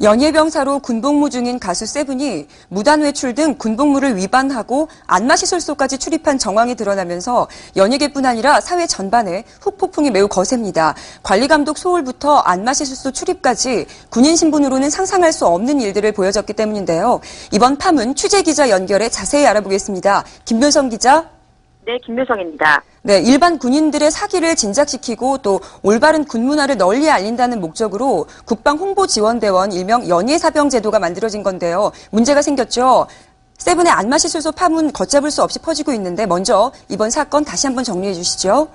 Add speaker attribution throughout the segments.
Speaker 1: 연예병사로 군복무 중인 가수 세븐이 무단 외출 등 군복무를 위반하고 안마시설소까지 출입한 정황이 드러나면서 연예계뿐 아니라 사회 전반에 후폭풍이 매우 거셉니다. 관리감독 소홀부터 안마시설소 출입까지 군인 신분으로는 상상할 수 없는 일들을 보여줬기 때문인데요. 이번 파문 취재기자 연결해 자세히 알아보겠습니다. 김묘성 기자.
Speaker 2: 네, 김묘성입니다.
Speaker 1: 네, 일반 군인들의 사기를 진작시키고 또 올바른 군 문화를 널리 알린다는 목적으로 국방홍보지원대원 일명 연예사병 제도가 만들어진 건데요. 문제가 생겼죠. 세븐의 안마시설소 파문 걷잡을 수 없이 퍼지고 있는데 먼저 이번 사건 다시 한번 정리해 주시죠.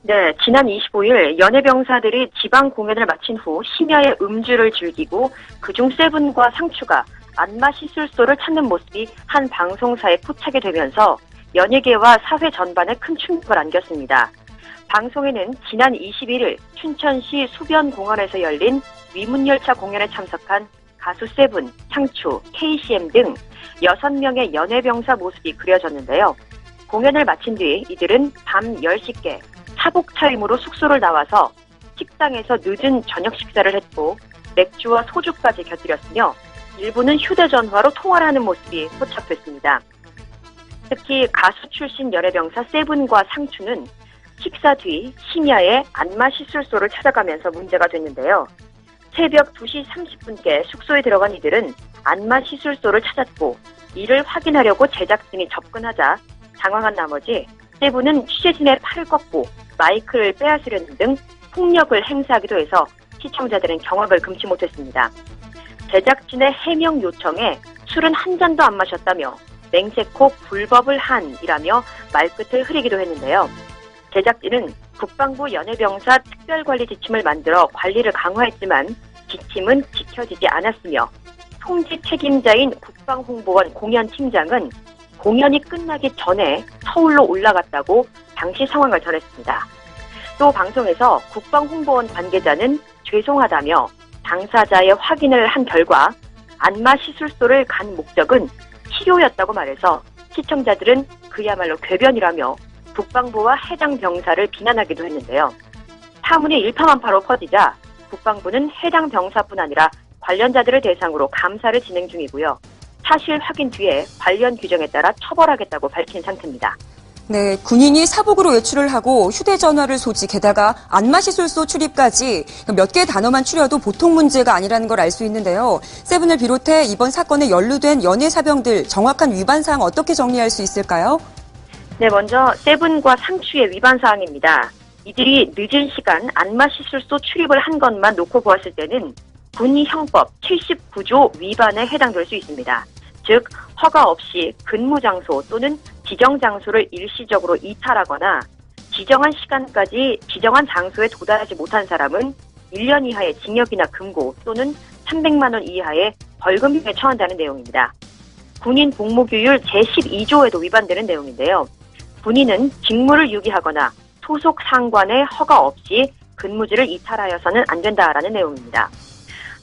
Speaker 2: 네, 지난 25일 연예병사들이 지방 공연을 마친 후 심야에 음주를 즐기고 그중 세븐과 상추가 안마시설소를 찾는 모습이 한 방송사에 포착이 되면서 연예계와 사회 전반에 큰 충격을 안겼습니다. 방송에는 지난 21일 춘천시 수변공원에서 열린 위문열차 공연에 참석한 가수 세븐, 상추, KCM 등 6명의 연예병사 모습이 그려졌는데요. 공연을 마친 뒤 이들은 밤 10시께 사복 차림으로 숙소를 나와서 식당에서 늦은 저녁 식사를 했고 맥주와 소주까지 곁들였으며 일부는 휴대전화로 통화를 하는 모습이 포착됐습니다. 특히 가수 출신 연예병사 세븐과 상추는 식사 뒤 심야에 안마시술소를 찾아가면서 문제가 됐는데요. 새벽 2시 30분께 숙소에 들어간 이들은 안마시술소를 찾았고 이를 확인하려고 제작진이 접근하자 당황한 나머지 세븐은 취재진의 팔을 꺾고 마이크를 빼앗으려는 등 폭력을 행사하기도 해서 시청자들은 경악을 금치 못했습니다. 제작진의 해명 요청에 술은 한 잔도 안 마셨다며 맹세코 불법을 한이라며 말끝을 흐리기도 했는데요. 제작진은 국방부 연예병사 특별관리 지침을 만들어 관리를 강화했지만 지침은 지켜지지 않았으며 통지 책임자인 국방홍보원 공연팀장은 공연이 끝나기 전에 서울로 올라갔다고 당시 상황을 전했습니다. 또 방송에서 국방홍보원 관계자는 죄송하다며 당사자의 확인을 한 결과 안마시술소를 간 목적은 치료였다고 말해서 시청자들은 그야말로 궤변이라며 국방부와 해당 병사를 비난하기도 했는데요. 파문이 일파만파로 퍼지자 국방부는 해당 병사뿐 아니라 관련자들을 대상으로 감사를 진행 중이고요. 사실 확인 뒤에 관련 규정에 따라 처벌하겠다고 밝힌 상태입니다.
Speaker 1: 네, 군인이 사복으로 외출을 하고 휴대전화를 소지 게다가 안마시술소 출입까지 몇 개의 단어만 추려도 보통 문제가 아니라는 걸 알 수 있는데요. 세븐을 비롯해 이번 사건에 연루된 연예사병들 정확한 위반사항 어떻게 정리할 수 있을까요?
Speaker 2: 네, 먼저 세븐과 상추의 위반사항입니다. 이들이 늦은 시간 안마시술소 출입을 한 것만 놓고 보았을 때는 군형법 79조 위반에 해당될 수 있습니다. 즉 허가 없이 근무장소 또는 지정장소를 일시적으로 이탈하거나 지정한 시간까지 지정한 장소에 도달하지 못한 사람은 1년 이하의 징역이나 금고 또는 300만 원 이하의 벌금형에 처한다는 내용입니다. 군인 복무규율 제12조에도 위반되는 내용인데요. 군인은 직무를 유기하거나 소속 상관의 허가 없이 근무지를 이탈하여서는 안 된다라는 내용입니다.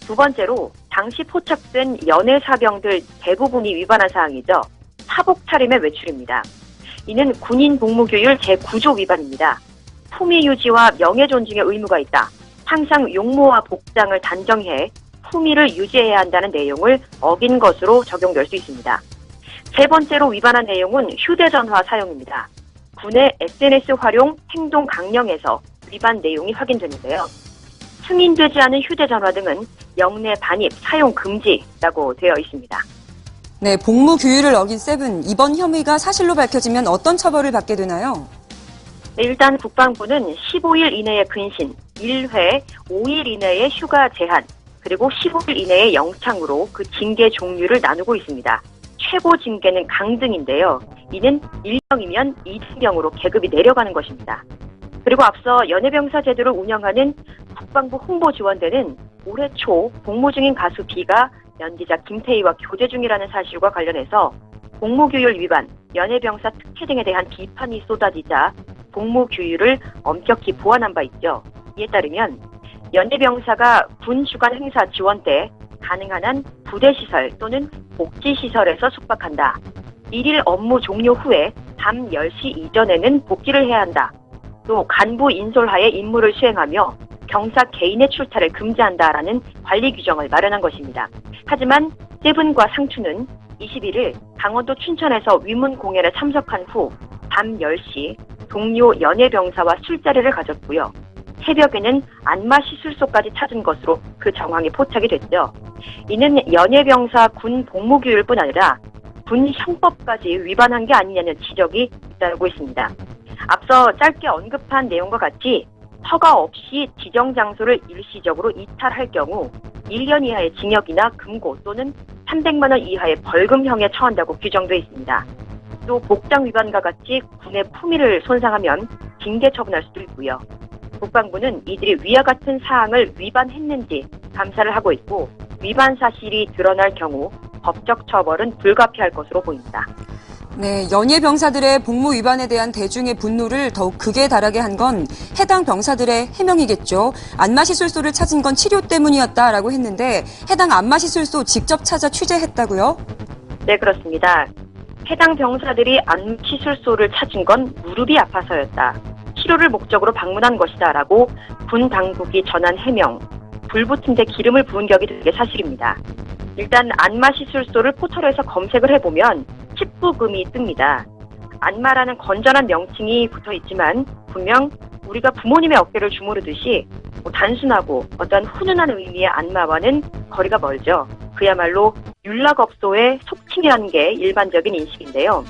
Speaker 2: 두 번째로 당시 포착된 연예사병들 대부분이 위반한 사항이죠. 사복 차림의 외출입니다. 이는 군인 복무규율 제9조 위반입니다. 품위 유지와 명예 존중의 의무가 있다. 항상 용모와 복장을 단정해 품위를 유지해야 한다는 내용을 어긴 것으로 적용될 수 있습니다. 세 번째로 위반한 내용은 휴대전화 사용입니다. 군의 SNS 활용 행동 강령에서 위반 내용이 확인되는데요. 승인되지 않은 휴대전화 등은 영내 반입, 사용 금지라고 되어 있습니다.
Speaker 1: 네, 복무 규율을 어긴 세븐, 이번 혐의가 사실로 밝혀지면 어떤 처벌을 받게 되나요?
Speaker 2: 네, 일단 국방부는 15일 이내의 근신, 1회 5일 이내의 휴가 제한, 그리고 15일 이내의 영창으로 그 징계 종류를 나누고 있습니다. 최고 징계는 강등인데요. 이는 1병이면 2등병으로 계급이 내려가는 것입니다. 그리고 앞서 연예병사 제도를 운영하는 국방부 홍보지원대는 올해 초 복무 중인 가수 B가 연기자 김태희와 교제 중이라는 사실과 관련해서 복무규율 위반, 연예병사 특혜 등에 대한 비판이 쏟아지자 복무규율을 엄격히 보완한 바 있죠. 이에 따르면 연예병사가 군 주관 행사 지원 때 가능한 한 부대시설 또는 복지시설에서 숙박한다. 1일 업무 종료 후에 밤 10시 이전에는 복귀를 해야 한다. 또 간부 인솔하에 임무를 수행하며 병사 개인의 출타를 금지한다라는 관리 규정을 마련한 것입니다. 하지만 세븐과 상추는 21일 강원도 춘천에서 위문 공연에 참석한 후 밤 10시 동료 연예병사와 술자리를 가졌고요. 새벽에는 안마시술소까지 찾은 것으로 그 정황이 포착이 됐죠. 이는 연예병사 군 복무규율뿐 아니라 군 형법까지 위반한 게 아니냐는 지적이 잇따르고 있습니다. 앞서 짧게 언급한 내용과 같이 허가 없이 지정 장소를 일시적으로 이탈할 경우 1년 이하의 징역이나 금고 또는 300만 원 이하의 벌금형에 처한다고 규정되어 있습니다. 또 복장 위반과 같이 군의 품위를 손상하면 징계 처분할 수도 있고요. 국방부는 이들이 위와 같은 사항을 위반했는지 감사를 하고 있고 위반 사실이 드러날 경우 법적 처벌은 불가피할 것으로 보입니다.
Speaker 1: 네, 연예 병사들의 복무 위반에 대한 대중의 분노를 더욱 극에 달하게 한 건 해당 병사들의 해명이겠죠. 안마시술소를 찾은 건 치료 때문이었다라고 했는데 해당 안마시술소 직접 찾아 취재했다고요?
Speaker 2: 네, 그렇습니다. 해당 병사들이 안마시술소를 찾은 건 무릎이 아파서였다. 치료를 목적으로 방문한 것이다라고 군 당국이 전한 해명, 불붙은 데 기름을 부은 격이 되게 사실입니다. 일단 안마시술소를 포털에서 검색을 해보면 칩부금이 뜹니다. 안마라는 건전한 명칭이 붙어 있지만 분명 우리가 부모님의 어깨를 주무르듯이 단순하고 어떤 훈훈한 의미의 안마와는 거리가 멀죠. 그야말로 윤락업소의 속칭이라는 게 일반적인 인식인데요.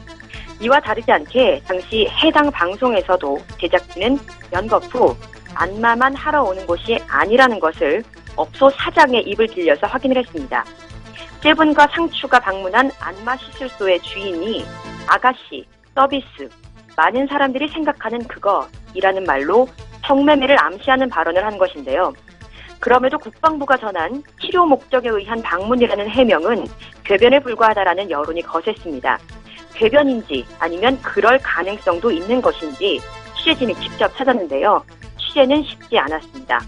Speaker 2: 이와 다르지 않게 당시 해당 방송에서도 제작진은 연극 후 안마만 하러 오는 곳이 아니라는 것을 업소 사장의 입을 들려서 확인을 했습니다. 세븐과 상추가 방문한 안마시술소의 주인이 아가씨, 서비스, 많은 사람들이 생각하는 그거이라는 말로 성매매를 암시하는 발언을 한 것인데요. 그럼에도 국방부가 전한 치료 목적에 의한 방문이라는 해명은 궤변에 불과하다라는 여론이 거셌습니다. 궤변인지 아니면 그럴 가능성도 있는 것인지 취재진이 직접 찾았는데요. 취재는 쉽지 않았습니다.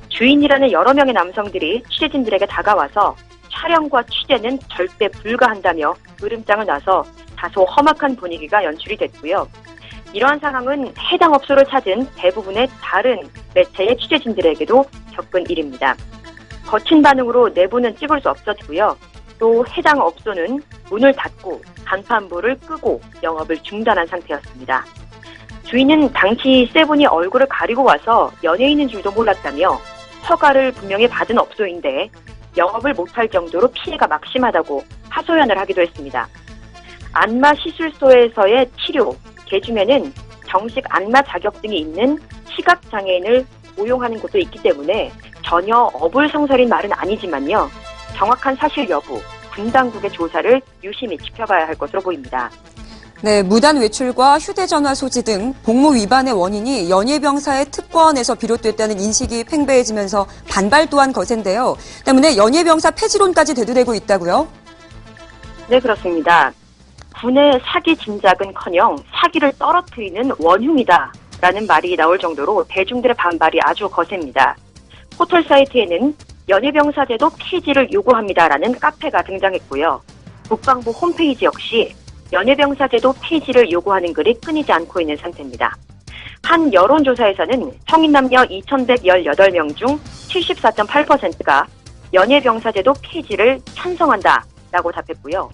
Speaker 2: 주인이라는 여러 명의 남성들이 취재진들에게 다가와서 촬영과 취재는 절대 불가한다며 으름장을 놔서 다소 험악한 분위기가 연출이 됐고요. 이러한 상황은 해당 업소를 찾은 대부분의 다른 매체의 취재진들에게도 겪은 일입니다. 거친 반응으로 내부는 찍을 수 없었고요. 또 해당 업소는 문을 닫고 간판부를 끄고 영업을 중단한 상태였습니다. 주인은 당시 세븐이 얼굴을 가리고 와서 연예인인 줄도 몰랐다며 허가를 분명히 받은 업소인데 영업을 못할 정도로 피해가 막심하다고 하소연을 하기도 했습니다. 안마시술소에서의 치료, 개중에는 정식 안마 자격증이 있는 시각장애인을 고용하는 곳도 있기 때문에 전혀 어불성설인 말은 아니지만요. 정확한 사실 여부, 군 당국의 조사를 유심히 지켜봐야 할 것으로 보입니다.
Speaker 1: 네, 무단 외출과 휴대전화 소지 등 복무 위반의 원인이 연예병사의 특권에서 비롯됐다는 인식이 팽배해지면서 반발 또한 거센데요. 때문에 연예병사 폐지론까지 대두되고 있다고요?
Speaker 2: 네, 그렇습니다. 군의 사기 진작은커녕 사기를 떨어뜨리는 원흉이다라는 말이 나올 정도로 대중들의 반발이 아주 거셉니다. 포털 사이트에는 연예병사제도 폐지를 요구합니다라는 카페가 등장했고요. 국방부 홈페이지 역시 연예병사제도 폐지를 요구하는 글이 끊이지 않고 있는 상태입니다. 한 여론조사에서는 성인 남녀 2,118명 중 74.8%가 연예병사제도 폐지를 찬성한다라고 답했고요.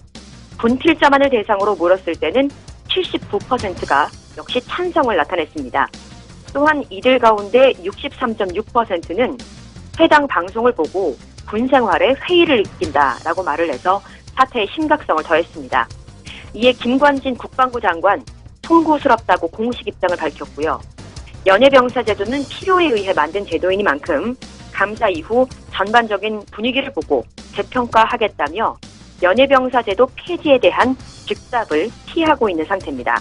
Speaker 2: 군 필자만을 대상으로 물었을 때는 79%가 역시 찬성을 나타냈습니다. 또한 이들 가운데 63.6%는 해당 방송을 보고 군 생활에 회의를 느낀다라고 말을 해서 사태의 심각성을 더했습니다. 이에 김관진 국방부 장관 송구스럽다고 공식 입장을 밝혔고요. 연예병사제도는 필요에 의해 만든 제도이니만큼 감사 이후 전반적인 분위기를 보고 재평가하겠다며 연예병사제도 폐지에 대한 즉답을 피하고 있는 상태입니다.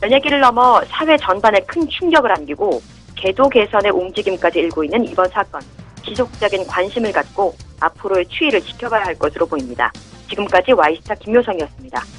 Speaker 2: 연예계를 넘어 사회 전반에 큰 충격을 안기고 제도 개선의 움직임까지 일고 있는 이번 사건, 지속적인 관심을 갖고 앞으로의 추이를 지켜봐야 할 것으로 보입니다. 지금까지 와이스타 김효성이었습니다.